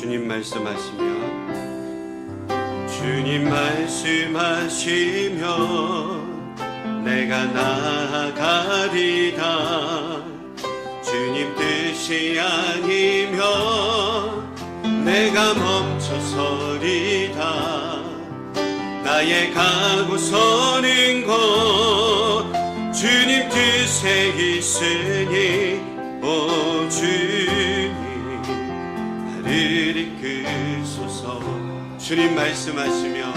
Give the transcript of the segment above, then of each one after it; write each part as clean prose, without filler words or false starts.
주님 말씀하시면 내가 나아가리다. 주님 뜻이 아니면 내가 멈춰서리다. 나의 가고 서는 곳 주님 뜻에 있으니 오 주님 나를 이끄소서. 주님 말씀하시면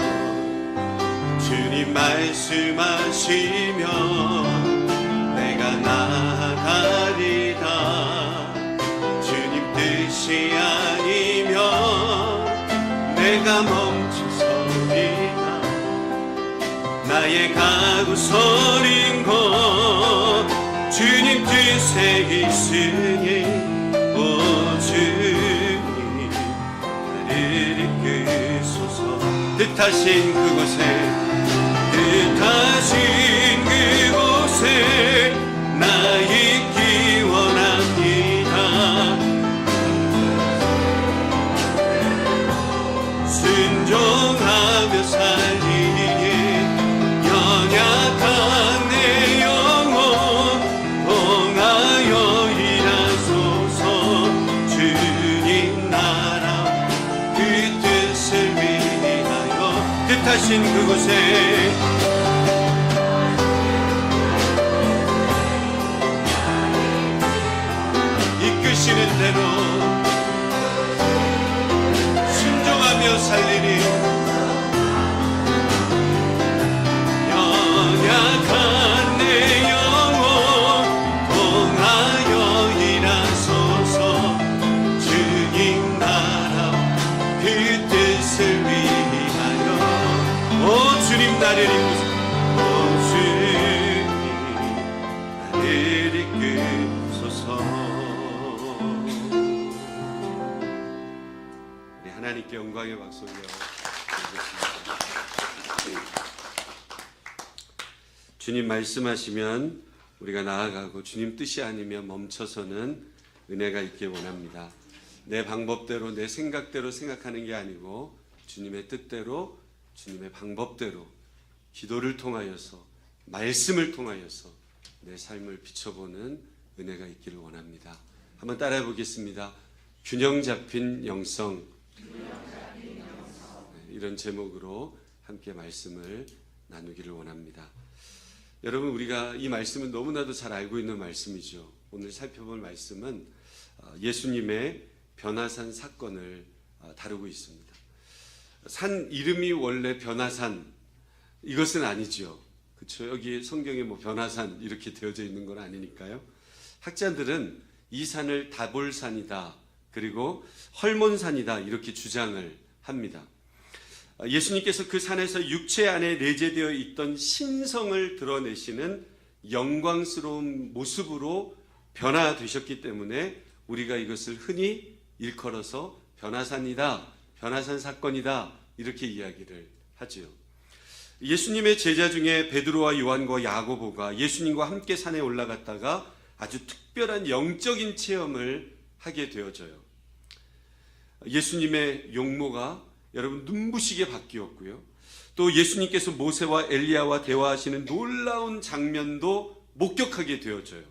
내가 나아가리다. 주님 뜻이 아니면 내가 멈춰서리다. 나의 가고 서린 곳 주님 뜻에 있으니 오 주님 나를 이끄소서. 뜻하신 그곳에 나 있기 원합니다. 순종하며 살리니 연약한 내 영혼 통하여 일하소서. 주님 나라 그 뜻을 위하여 뜻하신 그곳에 이끄시는 대로 순종하며 살리니 연약한 내 영혼 통하여 일하소서. 주님 나라 그 뜻을 위하여 오 주님 나를 이끄소서. 오 주님 나를 이끄소서. 하나님께 영광의 박수 올려드리겠습니다. 주님 말씀하시면 우리가 나아가고 주님 뜻이 아니면 멈춰서는 은혜가 있길 원합니다. 내 방법대로 내 생각대로 생각하는 게 아니고 주님의 뜻대로 주님의 방법대로 기도를 통하여서 말씀을 통하여서 내 삶을 비춰보는 은혜가 있기를 원합니다. 한번 따라해 보겠습니다. 균형 잡힌 영성. 이런 제목으로 함께 말씀을 나누기를 원합니다. 여러분, 우리가 이 말씀은 너무나도 잘 알고 있는 말씀이죠. 오늘 살펴볼 말씀은 예수님의 변화산 사건을 다루고 있습니다. 산 이름이 원래 변화산 이것은 아니죠. 그렇죠? 여기 성경에 뭐 변화산 이렇게 되어져 있는 건 아니니까요. 학자들은 이 산을 다볼산이다 그리고 헐몬산이다 이렇게 주장을 합니다. 예수님께서 그 산에서 육체 안에 내재되어 있던 신성을 드러내시는 영광스러운 모습으로 변화되셨기 때문에 우리가 이것을 흔히 일컬어서 변화산이다, 변화산 사건이다 이렇게 이야기를 하죠. 예수님의 제자 중에 베드로와 요한과 야고보가 예수님과 함께 산에 올라갔다가 아주 특별한 영적인 체험을 하게 되어져요. 예수님의 용모가 여러분 눈부시게 바뀌었고요. 또 예수님께서 모세와 엘리야와 대화하시는 놀라운 장면도 목격하게 되어져요.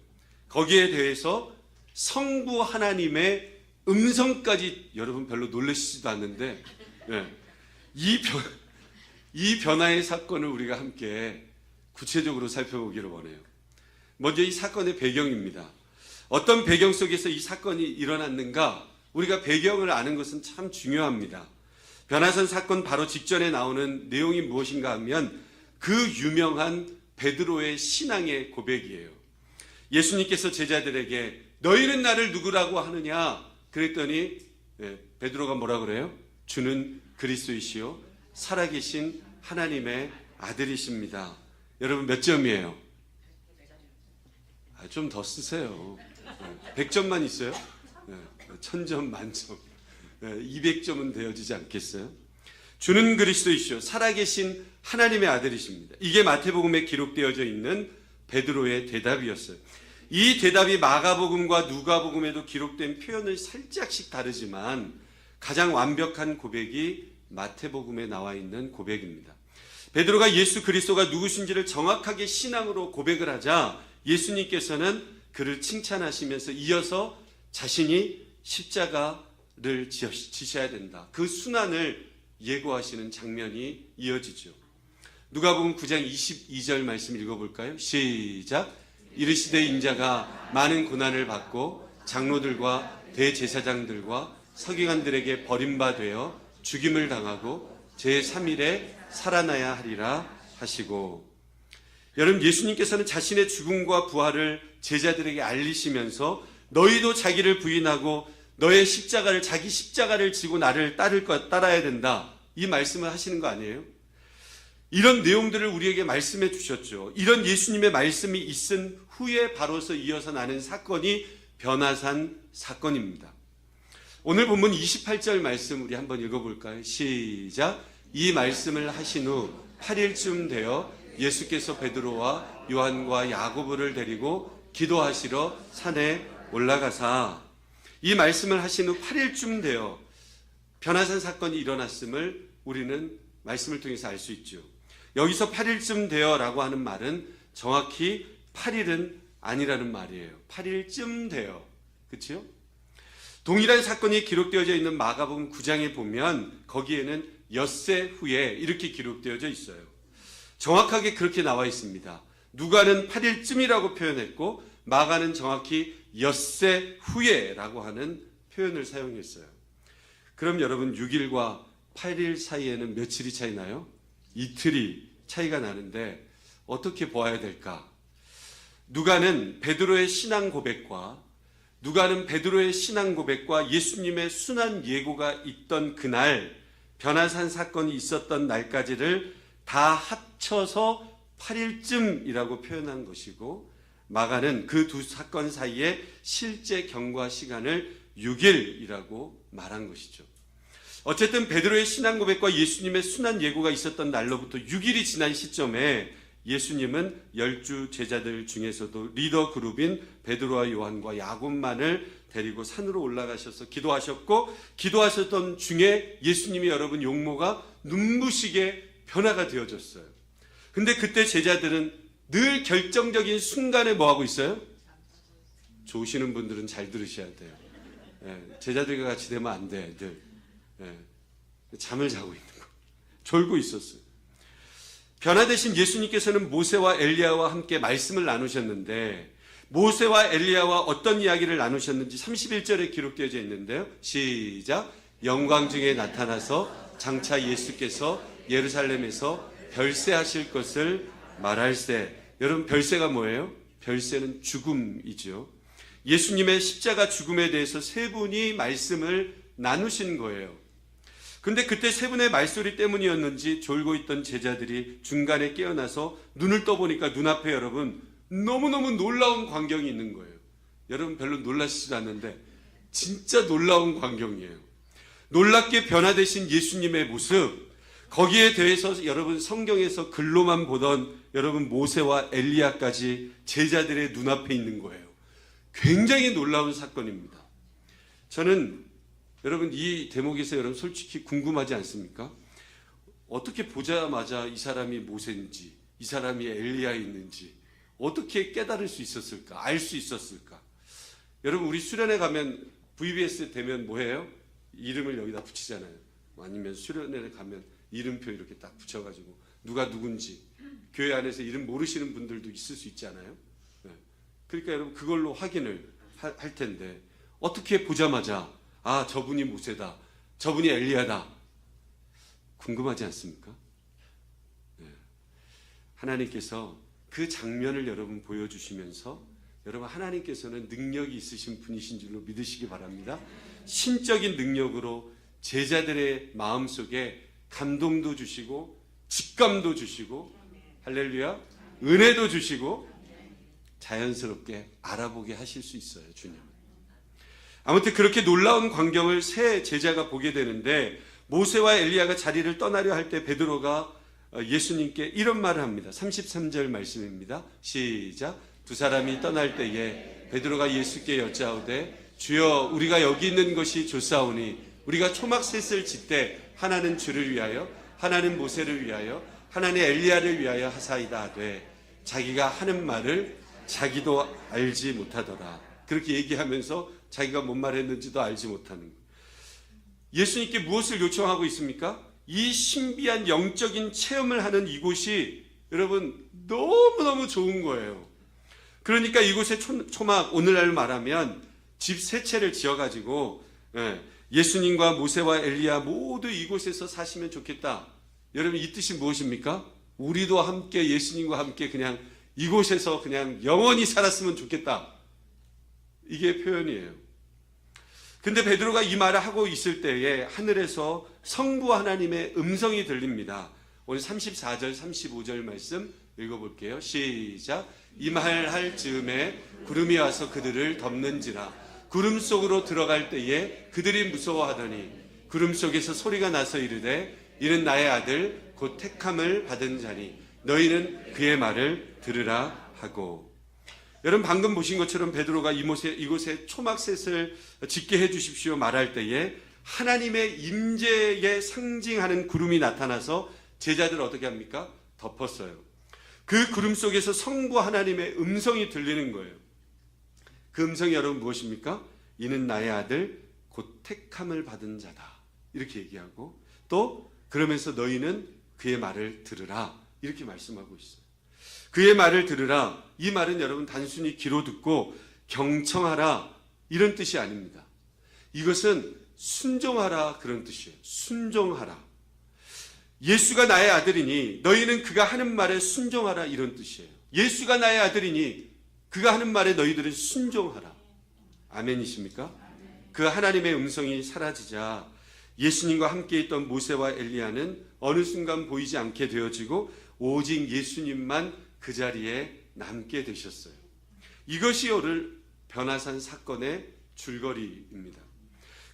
거기에 대해서 성부 하나님의 음성까지 여러분 별로 놀라시지도 않는데 이 변화의 사건을 우리가 함께 구체적으로 살펴보기를 원해요. 먼저 이 사건의 배경입니다. 어떤 배경 속에서 이 사건이 일어났는가? 우리가 배경을 아는 것은 참 중요합니다. 변화산 사건 바로 직전에 나오는 내용이 무엇인가 하면 그 유명한 베드로의 신앙의 고백이에요. 예수님께서 제자들에게 너희는 나를 누구라고 하느냐? 그랬더니 베드로가 뭐라 그래요? 주는 그리스도이시요 살아계신 하나님의 아들이십니다. 여러분 몇 점이에요? 좀 더 쓰세요. 100점만 있어요? 1000점 만점 200점은 되어지지 않겠어요? 주는 그리스도이시요 살아계신 하나님의 아들이십니다. 이게 마태복음에 기록되어져 있는 베드로의 대답이었어요. 이 대답이 마가복음과 누가복음에도 기록된 표현을 살짝씩 다르지만 가장 완벽한 고백이 마태복음에 나와 있는 고백입니다. 베드로가 예수 그리스도가 누구신지를 정확하게 신앙으로 고백을 하자 예수님께서는 그를 칭찬하시면서 이어서 자신이 십자가를 지셔야 된다. 그 순환을 예고하시는 장면이 이어지죠. 누가복음 9장 22절 말씀 읽어볼까요? 시작. 이르시되 인자가 많은 고난을 받고 장로들과 대제사장들과 서기관들에게 버림받아 죽임을 당하고 제3일에 살아나야 하리라 하시고, 여러분, 예수님께서는 자신의 죽음과 부활을 제자들에게 알리시면서 너희도 자기를 부인하고 너의 십자가를, 자기 십자가를 지고 나를 따라야 된다, 이 말씀을 하시는 거 아니에요? 이런 내용들을 우리에게 말씀해 주셨죠. 이런 예수님의 말씀이 있은 후에 바로서 이어서 나는 사건이 변화산 사건입니다. 오늘 본문 28절 말씀 우리 한번 읽어볼까요? 시작. 이 말씀을 하신 후 8일쯤 되어 예수께서 베드로와 요한과 야고보를 데리고 기도하시러 산에 올라가사, 이 말씀을 하신 후 8일쯤 되어 변화산 사건이 일어났음을 우리는 말씀을 통해서 알 수 있죠. 여기서 8일쯤 되어라고 하는 말은 정확히 8일은 아니라는 말이에요. 8일쯤 되어. 그렇죠? 동일한 사건이 기록되어져 있는 마가복음 9장에 보면 거기에는 엿새 후에 이렇게 기록되어져 있어요. 정확하게 그렇게 나와 있습니다. 누가는 8일쯤이라고 표현했고 마가는 정확히 엿새 후에라고 하는 표현을 사용했어요. 그럼 여러분, 6일과 8일 사이에는 며칠이 차이 나요? 이틀이 차이가 나는데 어떻게 보아야 될까? 누가는 베드로의 신앙 고백과 예수님의 순환 예고가 있던 그날, 변화산 사건이 있었던 날까지를 다 합쳐서 8일쯤이라고 표현한 것이고, 마가는 그 두 사건 사이에 실제 경과 시간을 6일이라고 말한 것이죠. 어쨌든 베드로의 신앙 고백과 예수님의 순환 예고가 있었던 날로부터 6일이 지난 시점에 예수님은 12 제자들 중에서도 리더 그룹인 베드로와 요한과 야곱만을 데리고 산으로 올라가셔서 기도하셨고, 기도하셨던 중에 예수님이 여러분 용모가 눈부시게 변화가 되어졌어요. 근데 그때 제자들은 늘 결정적인 순간에 뭐하고 있어요? 좋으시는 분들은 잘 들으셔야 돼요. 제자들과 같이 되면 안 돼. 늘 잠을 자고 있는 거, 졸고 있었어요. 변화되신 예수님께서는 모세와 엘리야와 함께 말씀을 나누셨는데, 모세와 엘리야와 어떤 이야기를 나누셨는지 31절에 기록되어져 있는데요. 시작. 영광 중에 나타나서 장차 예수께서 예루살렘에서 별세하실 것을 말할세. 여러분, 별세가 뭐예요? 별세는 죽음이죠. 예수님의 십자가 죽음에 대해서 세 분이 말씀을 나누신 거예요. 근데 그때 세 분의 말소리 때문이었는지 졸고 있던 제자들이 중간에 깨어나서 눈을 떠보니까 눈앞에 여러분 너무너무 놀라운 광경이 있는 거예요. 여러분 별로 놀라시지도 않는데 진짜 놀라운 광경이에요. 놀랍게 변화되신 예수님의 모습, 거기에 대해서 여러분 성경에서 글로만 보던 여러분 모세와 엘리야까지 제자들의 눈앞에 있는 거예요. 굉장히 놀라운 사건입니다. 저는 여러분 이 대목에서 여러분 솔직히 궁금하지 않습니까? 어떻게 보자마자 이 사람이 모세인지 이 사람이 엘리야였는지 어떻게 깨달을 수 있었을까? 알 수 있었을까? 여러분 우리 수련회 가면 VBS 되면 뭐해요? 이름을 여기다 붙이잖아요. 아니면 수련회를 가면 이름표 이렇게 딱 붙여가지고 누가 누군지, 교회 안에서 이름 모르시는 분들도 있을 수 있잖아요. 그러니까 여러분 그걸로 확인을 할 텐데 어떻게 보자마자 아, 저분이 모세다, 저분이 엘리야다, 궁금하지 않습니까? 하나님께서 그 장면을 여러분 보여주시면서 여러분 하나님께서는 능력이 있으신 분이신 줄로 믿으시기 바랍니다. 신적인 능력으로 제자들의 마음속에 감동도 주시고 직감도 주시고 할렐루야, 은혜도 주시고 자연스럽게 알아보게 하실 수 있어요, 주님은. 아무튼 그렇게 놀라운 광경을 세 제자가 보게 되는데, 모세와 엘리야가 자리를 떠나려 할 때 베드로가 예수님께 이런 말을 합니다. 33절 말씀입니다. 시작. 두 사람이 떠날 때에 베드로가 예수께 여짜오되 주여, 우리가 여기 있는 것이 좋사오니 우리가 초막셋을 짓때 하나는 주를 위하여, 하나는 모세를 위하여, 하나는 엘리야를 위하여 하사이다 하되 자기가 하는 말을 자기도 알지 못하더라. 그렇게 얘기하면서 자기가 뭔 말했는지도 알지 못하는 거예요. 예수님께 무엇을 요청하고 있습니까? 이 신비한 영적인 체험을 하는 이곳이 여러분 너무너무 좋은 거예요. 그러니까 이곳에 초막, 오늘날 말하면 집 세 채를 지어가지고 예수님과 모세와 엘리야 모두 이곳에서 사시면 좋겠다. 여러분 이 뜻이 무엇입니까? 우리도 함께 예수님과 함께 그냥 이곳에서 그냥 영원히 살았으면 좋겠다. 이게 표현이에요. 근데 베드로가 이 말을 하고 있을 때에 하늘에서 성부 하나님의 음성이 들립니다. 오늘 34절 35절 말씀 읽어볼게요. 시작. 이 말 할 즈음에 구름이 와서 그들을 덮는지라. 구름 속으로 들어갈 때에 그들이 무서워하더니 구름 속에서 소리가 나서 이르되 이는 나의 아들 곧 택함을 받은 자니 너희는 그의 말을 들으라 하고. 여러분 방금 보신 것처럼 베드로가 이곳에 초막셋을 짓게 해주십시오 말할 때에 하나님의 임재에 상징하는 구름이 나타나서 제자들을 어떻게 합니까? 덮었어요. 그 구름 속에서 성부 하나님의 음성이 들리는 거예요. 그 음성이 여러분 무엇입니까? 이는 나의 아들 곧 택함을 받은 자다. 이렇게 얘기하고 또 그러면서 너희는 그의 말을 들으라. 이렇게 말씀하고 있어요. 그의 말을 들으라. 이 말은 여러분 단순히 귀로 듣고 경청하라 이런 뜻이 아닙니다. 이것은 순종하라 그런 뜻이에요. 순종하라. 예수가 나의 아들이니 너희는 그가 하는 말에 순종하라 이런 뜻이에요. 예수가 나의 아들이니 그가 하는 말에 너희들은 순종하라. 아멘이십니까? 그 하나님의 음성이 사라지자 예수님과 함께 있던 모세와 엘리야는 어느 순간 보이지 않게 되어지고 오직 예수님만 그 자리에 남게 되셨어요. 이것이 오늘 변화산 사건의 줄거리입니다.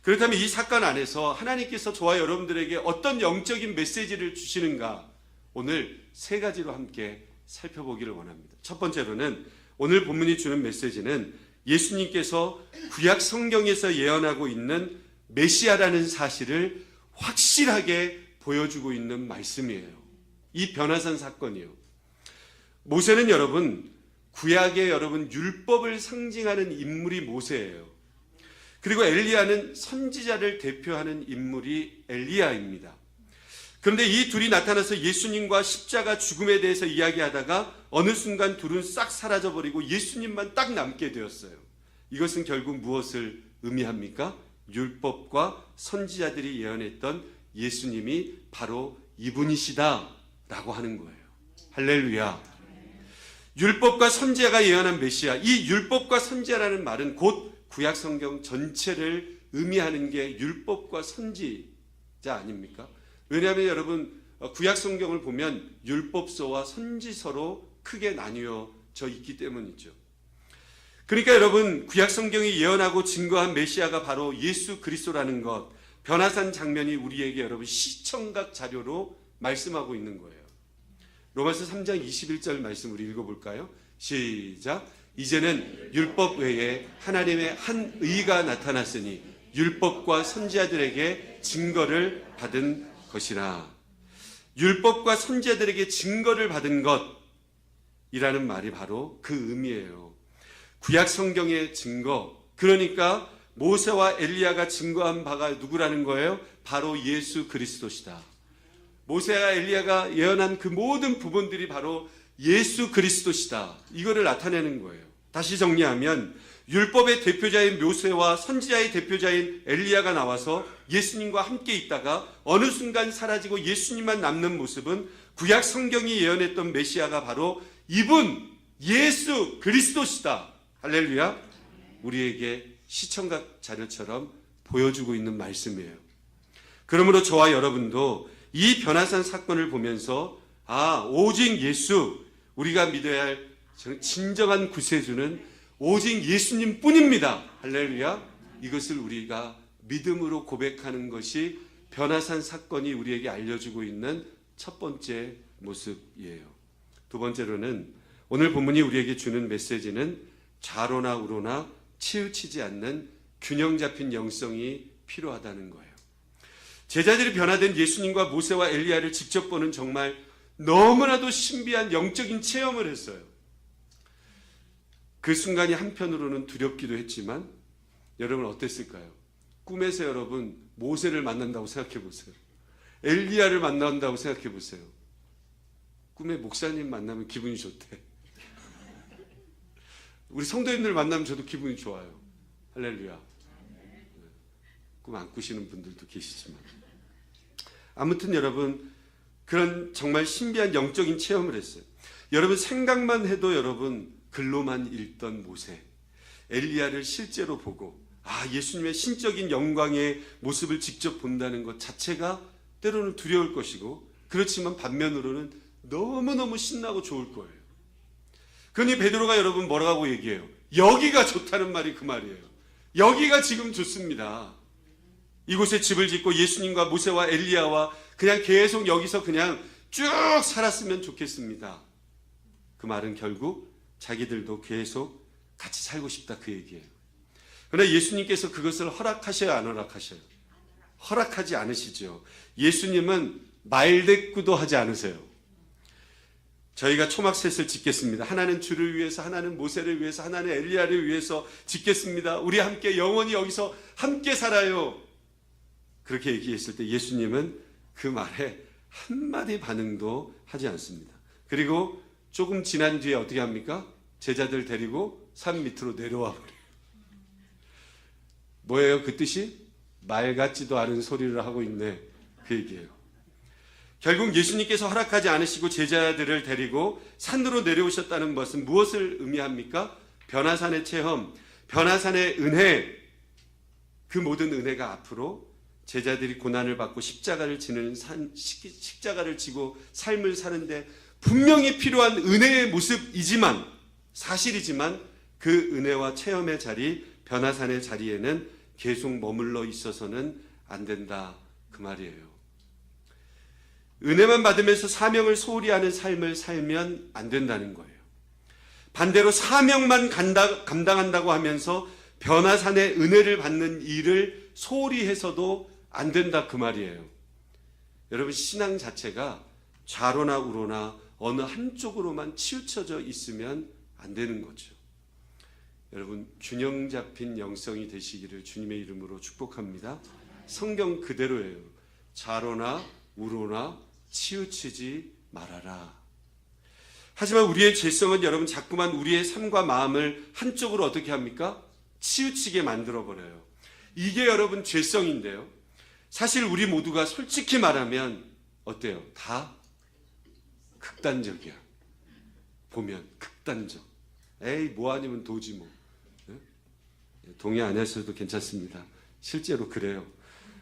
그렇다면 이 사건 안에서 하나님께서 저와 여러분들에게 어떤 영적인 메시지를 주시는가 오늘 세 가지로 함께 살펴보기를 원합니다. 첫 번째로는 오늘 본문이 주는 메시지는 예수님께서 구약 성경에서 예언하고 있는 메시아라는 사실을 확실하게 보여주고 있는 말씀이에요. 이 변화산 사건이요. 모세는 여러분 구약의 여러분 율법을 상징하는 인물이 모세예요. 그리고 엘리야는 선지자를 대표하는 인물이 엘리야입니다. 그런데 이 둘이 나타나서 예수님과 십자가 죽음에 대해서 이야기하다가 어느 순간 둘은 싹 사라져버리고 예수님만 딱 남게 되었어요. 이것은 결국 무엇을 의미합니까? 율법과 선지자들이 예언했던 예수님이 바로 이분이시다라고 하는 거예요. 할렐루야. 율법과 선지자가 예언한 메시아, 이 율법과 선지자라는 말은 곧 구약 성경 전체를 의미하는 게 율법과 선지자 아닙니까? 왜냐하면 여러분 구약 성경을 보면 율법서와 선지서로 크게 나뉘어져 있기 때문이죠. 그러니까 여러분 구약 성경이 예언하고 증거한 메시아가 바로 예수 그리스도라는 것, 변화산 장면이 우리에게 여러분 시청각 자료로 말씀하고 있는 거예요. 로마서 3장 21절 말씀 우리 읽어볼까요? 시작. 이제는 율법 외에 하나님의 한 의가 나타났으니 율법과 선지자들에게 증거를 받은 것이라. 율법과 선지자들에게 증거를 받은 것이라는 말이 바로 그 의미예요. 구약 성경의 증거, 그러니까 모세와 엘리야가 증거한 바가 누구라는 거예요? 바로 예수 그리스도시다. 모세와 엘리야가 예언한 그 모든 부분들이 바로 예수 그리스도시다. 이거를 나타내는 거예요. 다시 정리하면 율법의 대표자인 모세와 선지자의 대표자인 엘리야가 나와서 예수님과 함께 있다가 어느 순간 사라지고 예수님만 남는 모습은 구약 성경이 예언했던 메시아가 바로 이분 예수 그리스도시다. 할렐루야. 우리에게 시청각 자료처럼 보여주고 있는 말씀이에요. 그러므로 저와 여러분도 이 변화산 사건을 보면서 오직 예수, 우리가 믿어야 할 진정한 구세주는 오직 예수님 뿐입니다. 할렐루야. 이것을 우리가 믿음으로 고백하는 것이 변화산 사건이 우리에게 알려주고 있는 첫 번째 모습이에요. 두 번째로는 오늘 본문이 우리에게 주는 메시지는 좌로나 우로나 치우치지 않는 균형 잡힌 영성이 필요하다는 거예요. 제자들이 변화된 예수님과 모세와 엘리야를 직접 보는 정말 너무나도 신비한 영적인 체험을 했어요. 그 순간이 한편으로는 두렵기도 했지만 여러분 어땠을까요? 꿈에서 여러분 모세를 만난다고 생각해 보세요. 엘리야를 만난다고 생각해 보세요. 꿈에 목사님 만나면 기분이 좋대. 우리 성도님들 만나면 저도 기분이 좋아요. 할렐루야. 꿈 안 꾸시는 분들도 계시지만 아무튼 여러분 그런 정말 신비한 영적인 체험을 했어요. 여러분 생각만 해도 여러분 글로만 읽던 모세, 엘리야를 실제로 보고 예수님의 신적인 영광의 모습을 직접 본다는 것 자체가 때로는 두려울 것이고 그렇지만 반면으로는 너무너무 신나고 좋을 거예요. 그러니 베드로가 여러분 뭐라고 얘기해요? 여기가 좋다는 말이 그 말이에요. 여기가 지금 좋습니다. 이곳에 집을 짓고 예수님과 모세와 엘리야와 그냥 계속 여기서 그냥 쭉 살았으면 좋겠습니다. 그 말은 결국 자기들도 계속 같이 살고 싶다 그 얘기예요. 그러나 예수님께서 그것을 허락하셔요, 안 허락하셔요? 허락하지 않으시죠. 예수님은 말대꾸도 하지 않으세요. 저희가 초막셋을 짓겠습니다. 하나는 주를 위해서, 하나는 모세를 위해서, 하나는 엘리야를 위해서 짓겠습니다. 우리 함께 영원히 여기서 함께 살아요. 그렇게 얘기했을 때 예수님은 그 말에 한마디 반응도 하지 않습니다. 그리고 조금 지난 뒤에 어떻게 합니까? 제자들 데리고 산 밑으로 내려와 버려요. 뭐예요 그 뜻이? 말 같지도 않은 소리를 하고 있네 그 얘기예요. 결국 예수님께서 허락하지 않으시고 제자들을 데리고 산으로 내려오셨다는 것은 무엇을 의미합니까? 변화산의 체험, 변화산의 은혜, 그 모든 은혜가 앞으로 제자들이 고난을 받고 십자가를 지고 삶을 사는데 분명히 필요한 은혜의 모습이지만 사실이지만 그 은혜와 체험의 자리, 변화산의 자리에는 계속 머물러 있어서는 안 된다 그 말이에요. 은혜만 받으면서 사명을 소홀히 하는 삶을 살면 안 된다는 거예요. 반대로 사명만 감당한다고 하면서 변화산의 은혜를 받는 일을 소홀히 해서도 안 된다 그 말이에요. 여러분 신앙 자체가 좌로나 우로나 어느 한쪽으로만 치우쳐져 있으면 안 되는 거죠. 여러분 균형 잡힌 영성이 되시기를 주님의 이름으로 축복합니다. 성경 그대로예요. 좌로나 우로나 치우치지 말아라. 하지만 우리의 죄성은 여러분 자꾸만 우리의 삶과 마음을 한쪽으로 어떻게 합니까? 치우치게 만들어버려요. 이게 여러분 죄성인데요. 사실 우리 모두가 솔직히 말하면 어때요? 다 극단적이야. 보면 극단적. 에이 뭐 아니면 도지 뭐. 동의 안 했어도 괜찮습니다. 실제로 그래요.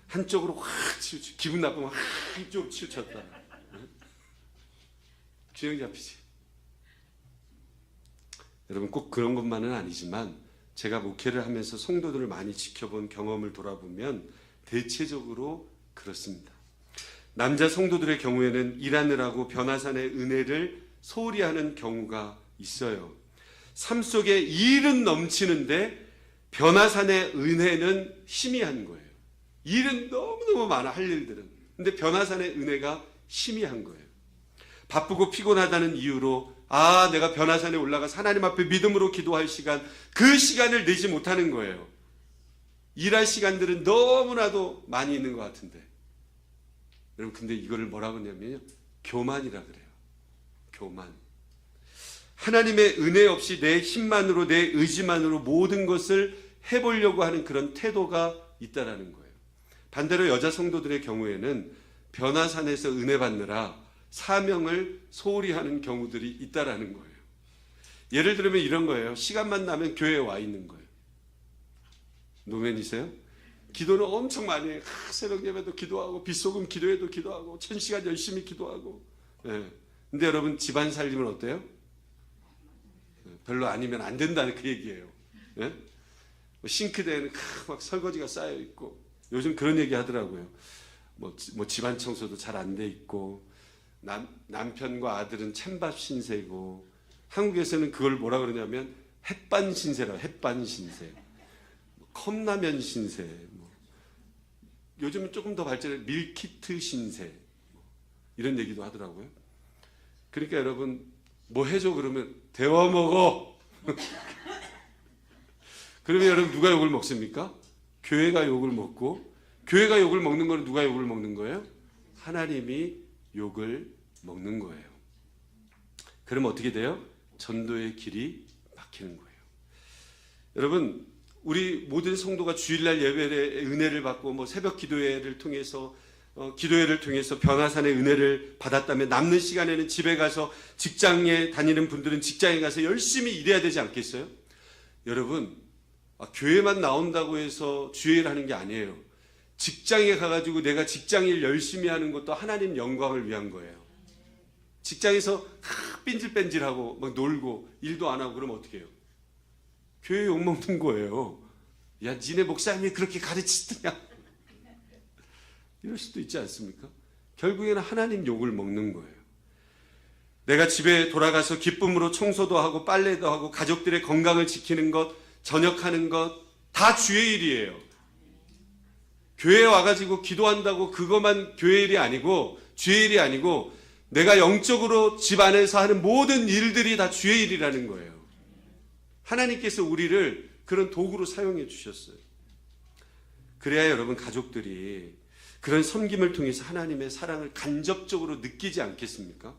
한쪽으로 확 치우치, 기분 나쁘면 확 이쪽 치우쳤다. 균형 잡히지. 여러분 꼭 그런 것만은 아니지만 제가 목회를 하면서 성도들을 많이 지켜본 경험을 돌아보면 대체적으로 그렇습니다. 남자 성도들의 경우에는 일하느라고 변화산의 은혜를 소홀히 하는 경우가 있어요. 삶 속에 일은 넘치는데 변화산의 은혜는 희미한 거예요. 일은 너무너무 많아 할 일들은. 근데 변화산의 은혜가 희미한 거예요. 바쁘고 피곤하다는 이유로 내가 변화산에 올라가서 하나님 앞에 믿음으로 기도할 시간, 그 시간을 내지 못하는 거예요. 일할 시간들은 너무나도 많이 있는 것 같은데 여러분 근데 이거를 뭐라고 하냐면요 교만이라 그래요. 교만. 하나님의 은혜 없이 내 힘만으로 내 의지만으로 모든 것을 해보려고 하는 그런 태도가 있다라는 거예요. 반대로 여자 성도들의 경우에는 변화산에서 은혜 받느라 사명을 소홀히 하는 경우들이 있다라는 거예요. 예를 들면 이런 거예요. 시간만 나면 교회에 와 있는 거예요. 노맨이세요? 기도는 엄청 많이 해요. 새벽 예배도 기도하고 빗소금 기도회도 기도하고 1000시간 열심히 기도하고. 근데 여러분 집안 살림은 어때요? 별로 아니면 안 된다는 그 얘기예요. 싱크대에는 막 설거지가 쌓여 있고 요즘 그런 얘기 하더라고요. 뭐 집안 청소도 잘 안 돼 있고 남편과 아들은 찬밥 신세고 한국에서는 그걸 뭐라 그러냐면 햇반 신세라고. 햇반 신세, 컵라면 신세, 요즘은 조금 더 발전해 밀키트 신세 이런 얘기도 하더라고요. 그러니까 여러분 뭐 해줘 그러면 데워 먹어. 그러면 여러분 누가 욕을 먹습니까? 교회가 욕을 먹고, 교회가 욕을 먹는 거는 누가 욕을 먹는 거예요? 하나님이 욕을 먹는 거예요. 그럼 어떻게 돼요? 전도의 길이 막히는 거예요. 여러분, 우리 모든 성도가 주일날 예배의 은혜를 받고 뭐 새벽 기도회를 통해서 변화산의 은혜를 받았다면 남는 시간에는 집에 가서 직장에 다니는 분들은 직장에 가서 열심히 일해야 되지 않겠어요? 여러분, 교회만 나온다고 해서 주일 하는 게 아니에요. 직장에 가가지고 내가 직장일 열심히 하는 것도 하나님 영광을 위한 거예요. 직장에서 삔질삔질하고 막 놀고 일도 안 하고 그러면 어떻게 해요? 교회 욕먹는 거예요. 야, 니네 목사님이 그렇게 가르치더냐? 이럴 수도 있지 않습니까? 결국에는 하나님 욕을 먹는 거예요. 내가 집에 돌아가서 기쁨으로 청소도 하고 빨래도 하고 가족들의 건강을 지키는 것, 전역하는 것 다 주의 일이에요. 교회에 와가지고 기도한다고 그것만 교회 일이 아니고 주의 일이 아니고 내가 영적으로 집 안에서 하는 모든 일들이 다 주의 일이라는 거예요. 하나님께서 우리를 그런 도구로 사용해 주셨어요. 그래야 여러분 가족들이 그런 섬김을 통해서 하나님의 사랑을 간접적으로 느끼지 않겠습니까?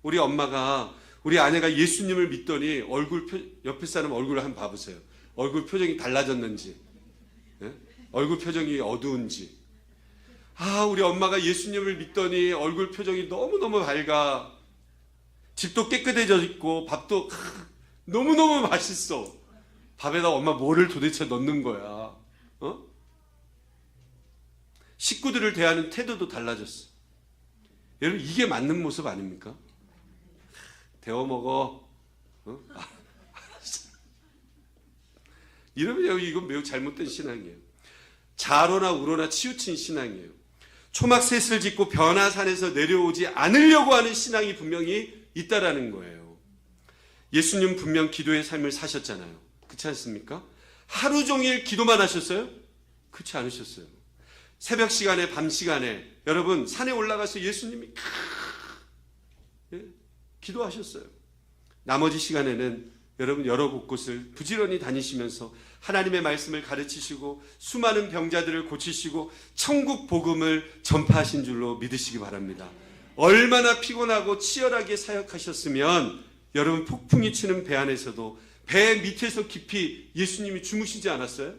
우리 엄마가 우리 아내가 예수님을 믿더니 옆에 사람 얼굴을 한번 봐보세요. 얼굴 표정이 달라졌는지, 예? 얼굴 표정이 어두운지. 우리 엄마가 예수님을 믿더니 얼굴 표정이 너무너무 밝아. 집도 깨끗해져 있고 밥도 너무너무 맛있어. 밥에다 엄마 뭐를 도대체 넣는 거야? 식구들을 대하는 태도도 달라졌어. 여러분, 이게 맞는 모습 아닙니까? 데워 먹어. 알았어. 이러면 이건 매우 잘못된 신앙이에요. 자로나 우로나 치우친 신앙이에요. 초막셋을 짓고 변화산에서 내려오지 않으려고 하는 신앙이 분명히 있다라는 거예요. 예수님 분명 기도의 삶을 사셨잖아요. 그렇지 않습니까? 하루 종일 기도만 하셨어요? 그렇지 않으셨어요. 새벽 시간에 밤 시간에 여러분 산에 올라가서 예수님이 기도하셨어요. 나머지 시간에는 여러분 여러 곳곳을 부지런히 다니시면서 하나님의 말씀을 가르치시고 수많은 병자들을 고치시고 천국 복음을 전파하신 줄로 믿으시기 바랍니다. 얼마나 피곤하고 치열하게 사역하셨으면 여러분 폭풍이 치는 배 안에서도 배 밑에서 깊이 예수님이 주무시지 않았어요?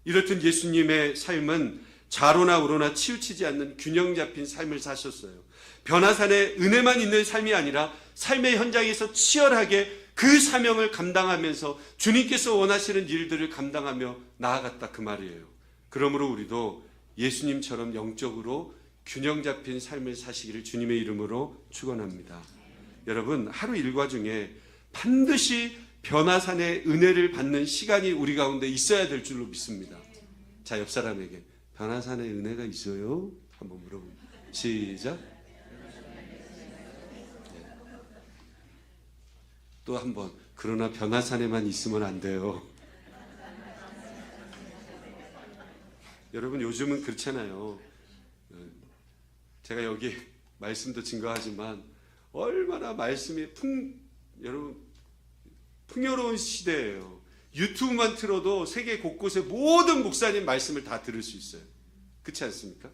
이렇듯 예수님의 삶은 좌로나 우로나 치우치지 않는 균형 잡힌 삶을 사셨어요. 변화산에 은혜만 있는 삶이 아니라 삶의 현장에서 치열하게 그 사명을 감당하면서 주님께서 원하시는 일들을 감당하며 나아갔다 그 말이에요. 그러므로 우리도 예수님처럼 영적으로 균형 잡힌 삶을 사시기를 주님의 이름으로 축원합니다. 여러분, 하루 일과 중에 반드시 변화산의 은혜를 받는 시간이 우리 가운데 있어야 될 줄로 믿습니다. 자, 옆 사람에게 변화산의 은혜가 있어요? 한번 물어봅니다. 시작. 또 한번, 그러나 변화산에만 있으면 안 돼요. 여러분, 요즘은 그렇잖아요. 제가 여기 말씀도 증거하지만 얼마나 말씀이 여러분 풍요로운 시대예요. 유튜브만 틀어도 세계 곳곳에 모든 목사님 말씀을 다 들을 수 있어요. 그렇지 않습니까?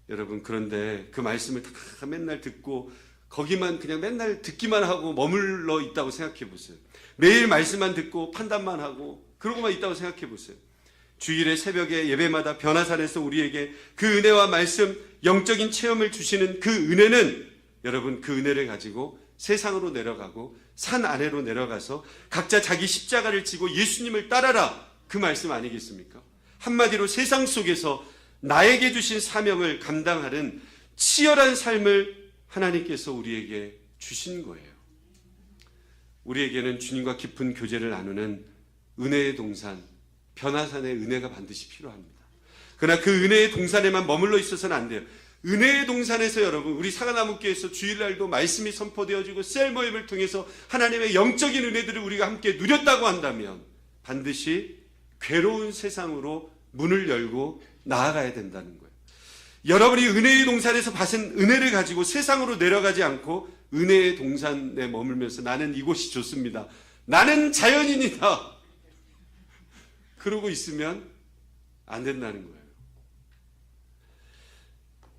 여러분, 그런데 그 말씀을 다 맨날 듣고 거기만 그냥 맨날 듣기만 하고 머물러 있다고 생각해 보세요. 매일 말씀만 듣고 판단만 하고 그러고만 있다고 생각해 보세요. 주일에 새벽에 예배마다 변화산에서 우리에게 그 은혜와 말씀, 영적인 체험을 주시는 그 은혜는 여러분 그 은혜를 가지고 세상으로 내려가고 산 아래로 내려가서 각자 자기 십자가를 지고 예수님을 따라라, 그 말씀 아니겠습니까? 한마디로 세상 속에서 나에게 주신 사명을 감당하는 치열한 삶을 하나님께서 우리에게 주신 거예요. 우리에게는 주님과 깊은 교제를 나누는 은혜의 동산, 변화산의 은혜가 반드시 필요합니다. 그러나 그 은혜의 동산에만 머물러 있어서는 안 돼요. 은혜의 동산에서 여러분, 우리 사과나무교회에서 주일날도 말씀이 선포되어지고 셀 모임을 통해서 하나님의 영적인 은혜들을 우리가 함께 누렸다고 한다면 반드시 괴로운 세상으로 문을 열고 나아가야 된다는 거예요. 여러분이 은혜의 동산에서 받은 은혜를 가지고 세상으로 내려가지 않고 은혜의 동산에 머물면서 나는 이곳이 좋습니다, 나는 자연인이다, 그러고 있으면 안 된다는 거예요.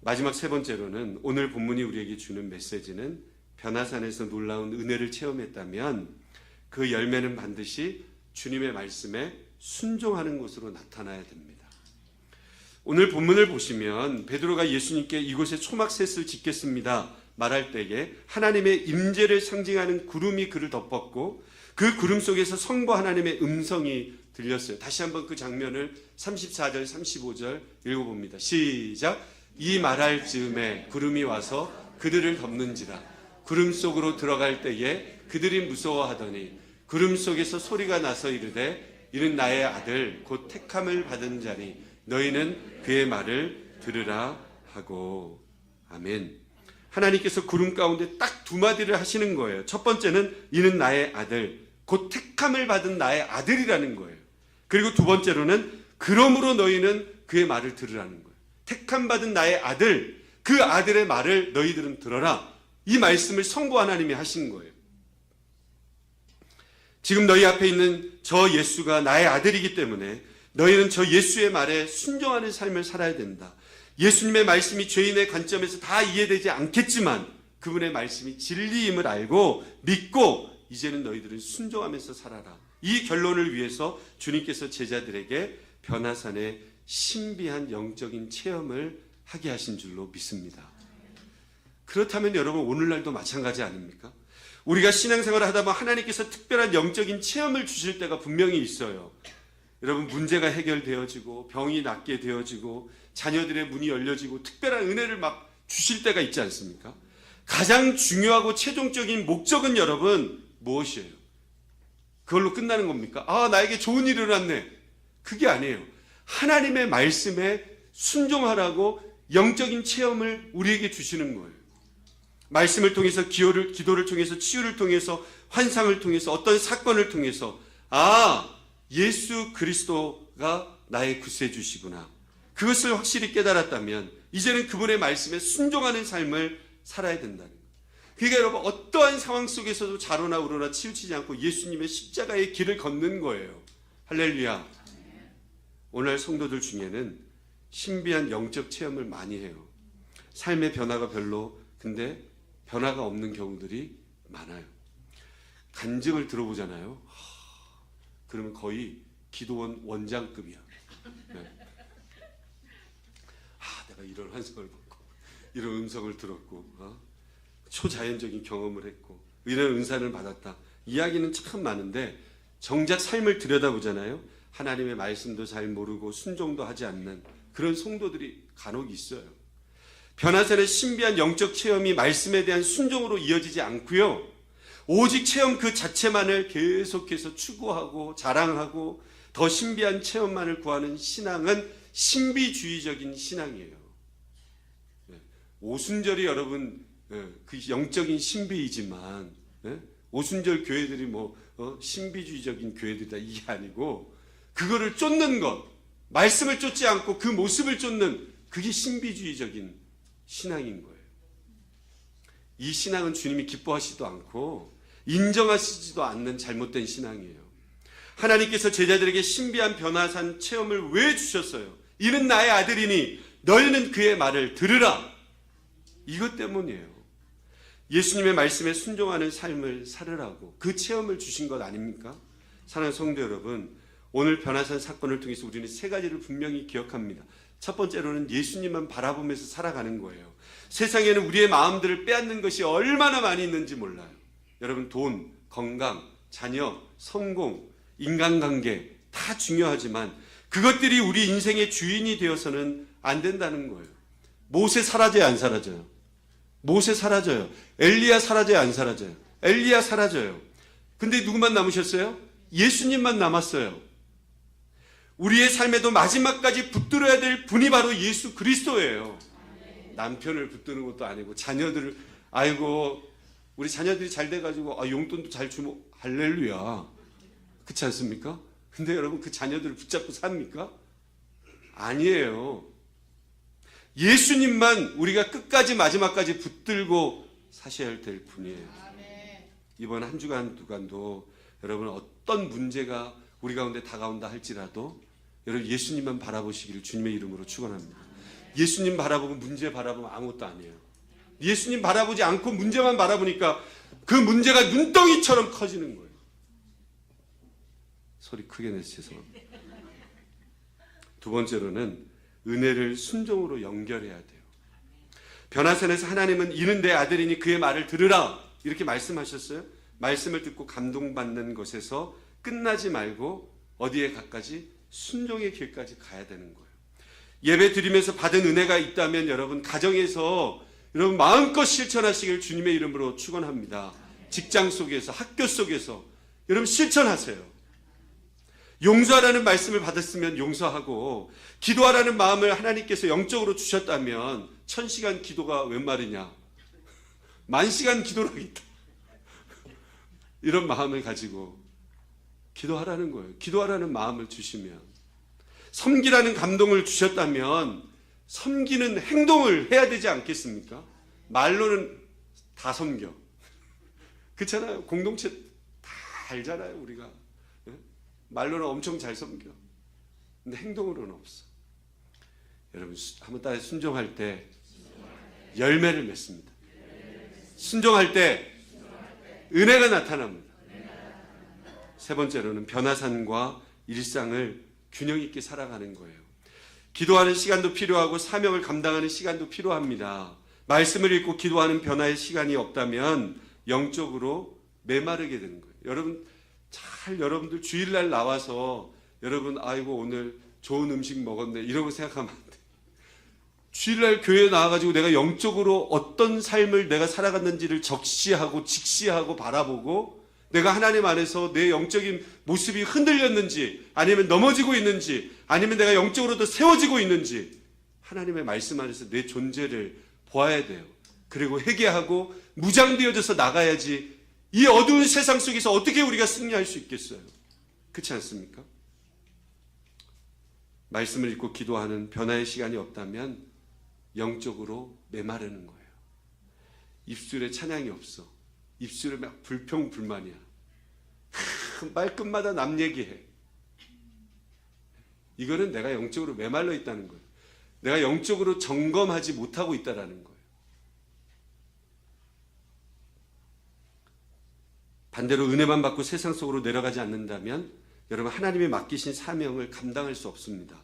마지막 세 번째로는 오늘 본문이 우리에게 주는 메시지는 변화산에서 놀라운 은혜를 체험했다면 그 열매는 반드시 주님의 말씀에 순종하는 것으로 나타나야 됩니다. 오늘 본문을 보시면 베드로가 예수님께 이곳에 초막셋을 짓겠습니다 말할 때에 하나님의 임재를 상징하는 구름이 그를 덮었고 그 구름 속에서 성부 하나님의 음성이 들렸어요. 다시 한번 그 장면을 34절 35절 읽어봅니다. 시작. 이 말할 즈음에 구름이 와서 그들을 덮는지라. 구름 속으로 들어갈 때에 그들이 무서워하더니 구름 속에서 소리가 나서 이르되 이는 나의 아들 곧 택함을 받은 자니 너희는 그의 말을 들으라 하고. 아멘. 하나님께서 구름 가운데 딱 두 마디를 하시는 거예요. 첫 번째는 이는 나의 아들 곧 택함을 받은 나의 아들이라는 거예요. 그리고 두 번째로는 그러므로 너희는 그의 말을 들으라는 거예요. 택함 받은 나의 아들, 그 아들의 말을 너희들은 들어라. 이 말씀을 성부 하나님이 하신 거예요. 지금 너희 앞에 있는 저 예수가 나의 아들이기 때문에 너희는 저 예수의 말에 순종하는 삶을 살아야 된다. 예수님의 말씀이 죄인의 관점에서 다 이해되지 않겠지만 그분의 말씀이 진리임을 알고 믿고 이제는 너희들은 순종하면서 살아라. 이 결론을 위해서 주님께서 제자들에게 변화산의 신비한 영적인 체험을 하게 하신 줄로 믿습니다. 그렇다면 여러분 오늘날도 마찬가지 아닙니까? 우리가 신앙생활을 하다 보면 하나님께서 특별한 영적인 체험을 주실 때가 분명히 있어요. 여러분 문제가 해결되어지고 병이 낫게 되어지고 자녀들의 문이 열려지고 특별한 은혜를 막 주실 때가 있지 않습니까? 가장 중요하고 최종적인 목적은 여러분 무엇이에요? 그걸로 끝나는 겁니까? 아, 나에게 좋은 일이 일어났네. 그게 아니에요. 하나님의 말씀에 순종하라고 영적인 체험을 우리에게 주시는 거예요. 말씀을 통해서 기도를 통해서 치유를 통해서 환상을 통해서 어떤 사건을 통해서 아, 예수 그리스도가 나의 구세주시구나. 그것을 확실히 깨달았다면 이제는 그분의 말씀에 순종하는 삶을 살아야 된다는 거예요. 그러니까 여러분 어떠한 상황 속에서도 자로나 우로나 치우치지 않고 예수님의 십자가의 길을 걷는 거예요. 할렐루야. 오늘 성도들 중에는 신비한 영적 체험을 많이 해요. 삶의 변화가 별로 근데 변화가 없는 경우들이 많아요. 간증을 들어보잖아요. 그러면 거의 기도원 원장급이야. 네. 내가 이런 환상을 받고 이런 음성을 들었고 초자연적인 경험을 했고 이런 은사를 받았다. 이야기는 참 많은데 정작 삶을 들여다보잖아요. 하나님의 말씀도 잘 모르고 순종도 하지 않는 그런 성도들이 간혹 있어요. 변화산의 신비한 영적 체험이 말씀에 대한 순종으로 이어지지 않고요. 오직 체험 그 자체만을 계속해서 추구하고 자랑하고 더 신비한 체험만을 구하는 신앙은 신비주의적인 신앙이에요. 오순절이 여러분 그 영적인 신비이지만 오순절 교회들이 신비주의적인 교회들이다 이게 아니고 그거를 쫓는 것, 말씀을 쫓지 않고 그 모습을 쫓는 그게 신비주의적인 신앙인 거예요. 이 신앙은 주님이 기뻐하시지도 않고 인정하시지도 않는 잘못된 신앙이에요. 하나님께서 제자들에게 신비한 변화산 체험을 왜 주셨어요? 이는 나의 아들이니 너희는 그의 말을 들으라. 이것 때문이에요. 예수님의 말씀에 순종하는 삶을 살으라고 그 체험을 주신 것 아닙니까? 사랑하는 성도 여러분, 오늘 변화산 사건을 통해서 우리는 세 가지를 분명히 기억합니다. 첫 번째로는 예수님만 바라보면서 살아가는 거예요. 세상에는 우리의 마음들을 빼앗는 것이 얼마나 많이 있는지 몰라요. 여러분 돈, 건강, 자녀, 성공, 인간관계 다 중요하지만 그것들이 우리 인생의 주인이 되어서는 안 된다는 거예요. 모세 사라져요, 안 사라져요? 모세 사라져요. 엘리야 사라져요, 안 사라져요? 엘리야 사라져요. 근데 누구만 남으셨어요? 예수님만 남았어요. 우리의 삶에도 마지막까지 붙들어야 될 분이 바로 예수 그리스도예요. 남편을 붙드는 것도 아니고 자녀들을 아이고 우리 자녀들이 잘 돼가지고 용돈도 잘 주면 할렐루야. 그렇지 않습니까? 근데 여러분 그 자녀들을 붙잡고 삽니까? 아니에요. 예수님만 우리가 끝까지 마지막까지 붙들고 사셔야 될 분이에요. 이번 한 주간 두간도 여러분 어떤 문제가 우리 가운데 다가온다 할지라도 여러분 예수님만 바라보시기를 주님의 이름으로 축원합니다. 예수님 바라보고 문제 바라보면 아무것도 아니에요. 예수님 바라보지 않고 문제만 바라보니까 그 문제가 눈덩이처럼 커지는 거예요. 소리 크게 내서 죄송합니다. 두 번째로는 은혜를 순종으로 연결해야 돼요. 변화산에서 하나님은 이는 내 아들이니 그의 말을 들으라 이렇게 말씀하셨어요. 말씀을 듣고 감동받는 것에서 끝나지 말고 어디에 가까지 순종의 길까지 가야 되는 거예요. 예배 드리면서 받은 은혜가 있다면 여러분 가정에서 여러분 마음껏 실천하시길 주님의 이름으로 축원합니다. 직장 속에서 학교 속에서 여러분 실천하세요. 용서하라는 말씀을 받았으면 용서하고 기도하라는 마음을 하나님께서 영적으로 주셨다면 1000시간 기도가 웬 말이냐 10,000시간 기도라겠다 이런 마음을 가지고 기도하라는 거예요. 기도하라는 마음을 주시면 섬기라는 감동을 주셨다면 섬기는 행동을 해야 되지 않겠습니까? 말로는 다 섬겨 그렇잖아요. 공동체 다 알잖아요. 우리가 말로는 엄청 잘 섬겨. 근데 행동으로는 없어. 여러분 한번 따라 순종할 때 열매를 맺습니다. 순종할 때 은혜가 나타납니다. 세 번째로는 변화산과 일상을 균형 있게 살아가는 거예요. 기도하는 시간도 필요하고 사명을 감당하는 시간도 필요합니다. 말씀을 읽고 기도하는 변화의 시간이 없다면 영적으로 메마르게 되는 거예요. 여러분들 주일날 나와서 여러분 아이고 오늘 좋은 음식 먹었네 이러고 생각하면 안 돼. 주일날 교회에 나와가지고 내가 영적으로 어떤 삶을 내가 살아갔는지를 적시하고 직시하고 바라보고 내가 하나님 안에서 내 영적인 모습이 흔들렸는지 아니면 넘어지고 있는지 아니면 내가 영적으로 더 세워지고 있는지 하나님의 말씀 안에서 내 존재를 보아야 돼요. 그리고 회개하고 무장되어져서 나가야지 이 어두운 세상 속에서 어떻게 우리가 승리할 수 있겠어요? 그렇지 않습니까? 말씀을 읽고 기도하는 변화의 시간이 없다면 영적으로 메마르는 거예요. 입술에 찬양이 없어. 입술에 막 불평불만이야. 말끝마다 남 얘기해. 이거는 내가 영적으로 메말라 있다는 거예요. 내가 영적으로 점검하지 못하고 있다는 거예요. 반대로 은혜만 받고 세상 속으로 내려가지 않는다면 여러분 하나님이 맡기신 사명을 감당할 수 없습니다.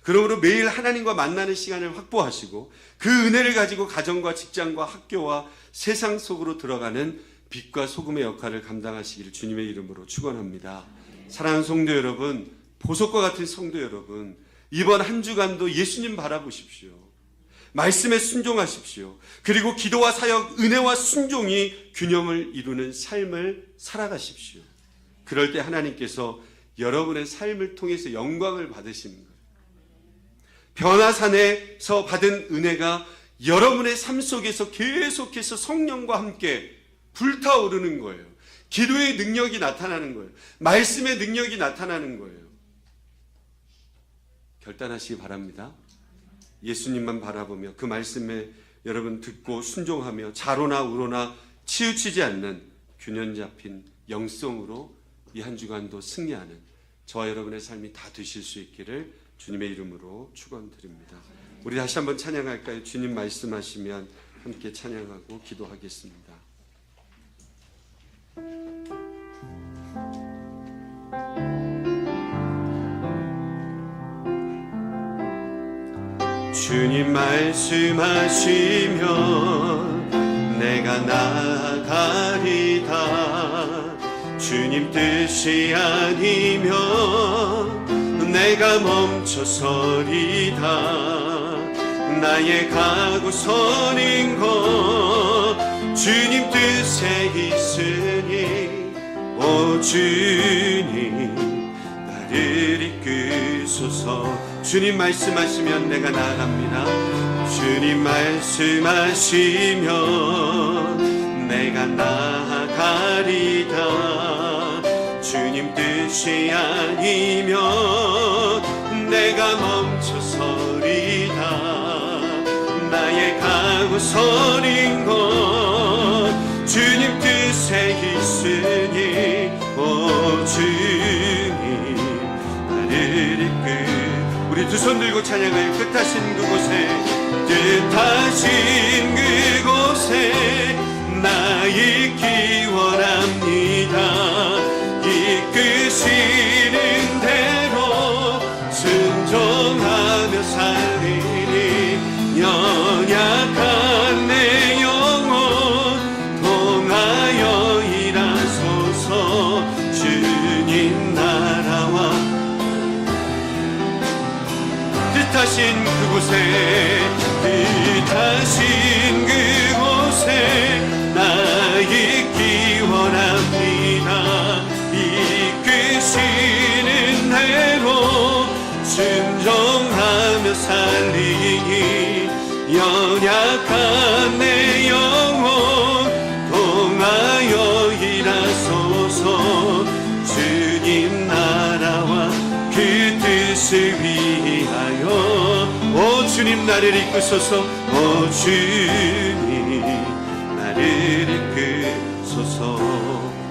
그러므로 매일 하나님과 만나는 시간을 확보하시고 그 은혜를 가지고 가정과 직장과 학교와 세상 속으로 들어가는 빛과 소금의 역할을 감당하시기를 주님의 이름으로 축원합니다. 사랑하는 성도 여러분, 보석과 같은 성도 여러분, 이번 한 주간도 예수님 바라보십시오. 말씀에 순종하십시오. 그리고 기도와 사역, 은혜와 순종이 균형을 이루는 삶을 살아가십시오. 그럴 때 하나님께서 여러분의 삶을 통해서 영광을 받으시는 거예요. 변화산에서 받은 은혜가 여러분의 삶 속에서 계속해서 성령과 함께 불타오르는 거예요. 기도의 능력이 나타나는 거예요. 말씀의 능력이 나타나는 거예요. 결단하시기 바랍니다. 예수님만 바라보며 그 말씀에 여러분 듣고 순종하며 좌로나 우로나 치우치지 않는 균형 잡힌 영성으로 이 한 주간도 승리하는 저와 여러분의 삶이 다 되실 수 있기를 주님의 이름으로 축원드립니다. 우리 다시 한번 찬양할까요? 주님 말씀하시면 함께 찬양하고 기도하겠습니다. 주님 말씀하시면 내가 나아가리다. 주님 뜻이 아니면 내가 멈춰서리다. 나의 가고 서는 것 주님 뜻에 있으니 오 주님 나를 이끄소서. 주님 말씀하시면 내가 나아갑니다. 주님 말씀하시면 내가 나아가리다. 주님 뜻이 아니면 내가 멈춰서 하고 서린 것 주님 뜻에 있으니 오 주님 나를 이끌 우리 두 손 들고 찬양하여 뜻하신 그곳에 나 있기 원합니다. 이끄시는 대로 순종하며 살리니 연약한 내 영혼 통하여 일하소서. 주님 나라와 뜻하신 그곳에 나 있기 원합니다. 이끄시는 대로 순종하며 살리니 연약한 내 영혼 통하여 일하소서. 주님 나라와 그 뜻을 위하여 오 주님 나를 이끄소서. 오 주님 나를 이끄소서.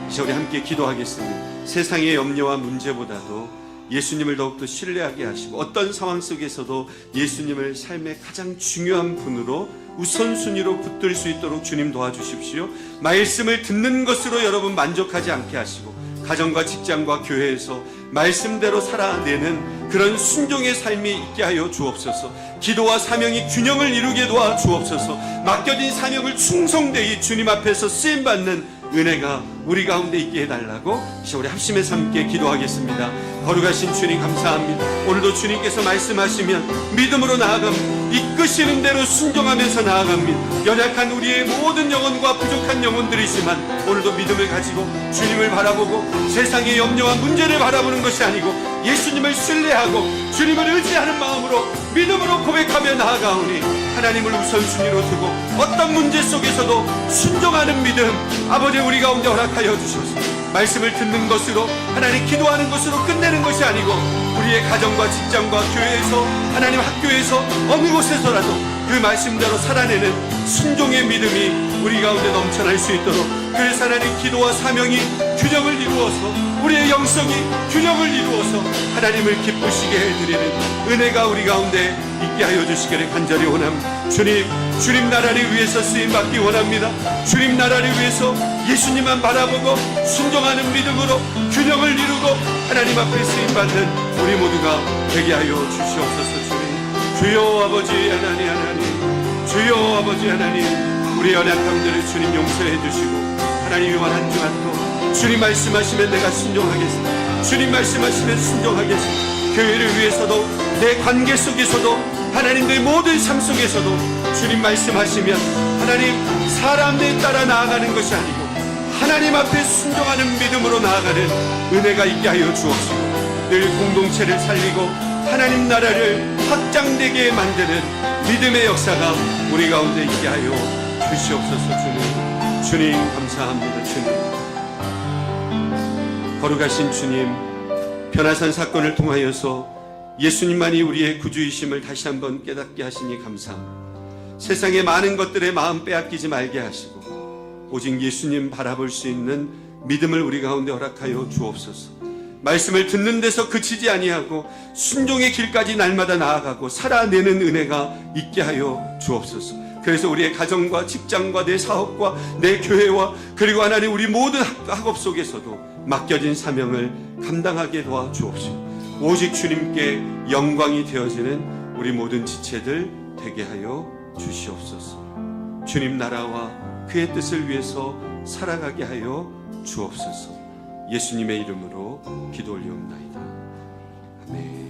이제 우리 함께 기도하겠습니다. 세상의 염려와 문제보다도 예수님을 더욱더 신뢰하게 하시고 어떤 상황 속에서도 예수님을 삶의 가장 중요한 분으로 우선순위로 붙들 수 있도록 주님 도와주십시오. 말씀을 듣는 것으로 여러분 만족하지 않게 하시고 가정과 직장과 교회에서 말씀대로 살아내는 그런 순종의 삶이 있게 하여 주옵소서. 기도와 사명이 균형을 이루게 도와 주옵소서. 맡겨진 사명을 충성되이 주님 앞에서 쓰임받는 은혜가 우리 가운데 있게 해달라고 이제 우리 합심해서 함께 기도하겠습니다. 거룩하신 주님 감사합니다. 오늘도 주님께서 말씀하시면 믿음으로 나아갑니다. 이끄시는 대로 순종하면서 나아갑니다. 연약한 우리의 모든 영혼과 부족한 영혼들이지만 오늘도 믿음을 가지고 주님을 바라보고 세상의 염려와 문제를 바라보는 것이 아니고 예수님을 신뢰하고 주님을 의지하는 마음으로 믿음으로 고백하며 나아가오니 하나님을 우선순위로 두고 어떤 문제 속에서도 순종하는 믿음 아버지 우리 가운데 허락하여 주셔서 말씀을 듣는 것으로 하나님 기도하는 것으로 끝내는 것이 아니고 우리의 가정과 직장과 교회에서 하나님 학교에서 어느 곳에서라도 그 말씀대로 살아내는 순종의 믿음이 우리 가운데 넘쳐날 수 있도록 그래서 하나님 기도와 사명이 균형을 이루어서 우리의 영성이 균형을 이루어서 하나님을 기쁘시게 해드리는 은혜가 우리 가운데 있게 하여 주시기를 간절히 원합니다. 주님 나라를 위해서 쓰임받기 원합니다. 주님 나라를 위해서 예수님만 바라보고 순종하는 믿음으로 균형을 이루고 하나님 앞에 쓰임받는 우리 모두가 되게 하여 주시옵소서. 주여 아버지 하나님 주여 아버지 하나님 우리 연약함들을 주님 용서해 주시고 하나님 이번 한 주간도 주님 말씀하시면 내가 순종하겠습니다. 주님 말씀하시면 순종하겠습니다. 교회를 위해서도 내 관계 속에서도 하나님 내 모든 삶 속에서도 주님 말씀하시면 하나님 사람들 따라 나아가는 것이 아니고 하나님 앞에 순종하는 믿음으로 나아가는 은혜가 있게 하여 주옵시고 늘 공동체를 살리고 하나님 나라를 확장되게 만드는 믿음의 역사가 우리 가운데 있게 하여 주시옵소서. 주님 감사합니다. 주님 거룩하신 주님 변화산 사건을 통하여서 예수님만이 우리의 구주이심을 다시 한번 깨닫게 하시니 감사합니다. 세상의 많은 것들에 마음 빼앗기지 말게 하시고 오직 예수님 바라볼 수 있는 믿음을 우리 가운데 허락하여 주옵소서. 말씀을 듣는 데서 그치지 아니하고 순종의 길까지 날마다 나아가고 살아내는 은혜가 있게 하여 주옵소서. 그래서 우리의 가정과 직장과 내 사업과 내 교회와 그리고 하나님 우리 모든 학업 속에서도 맡겨진 사명을 감당하게 도와 주옵시고 오직 주님께 영광이 되어지는 우리 모든 지체들 되게 하여 주시옵소서. 주님 나라와 그의 뜻을 위해서 살아가게 하여 주옵소서. 예수님의 이름으로 기도 올리옵나이다. 아멘.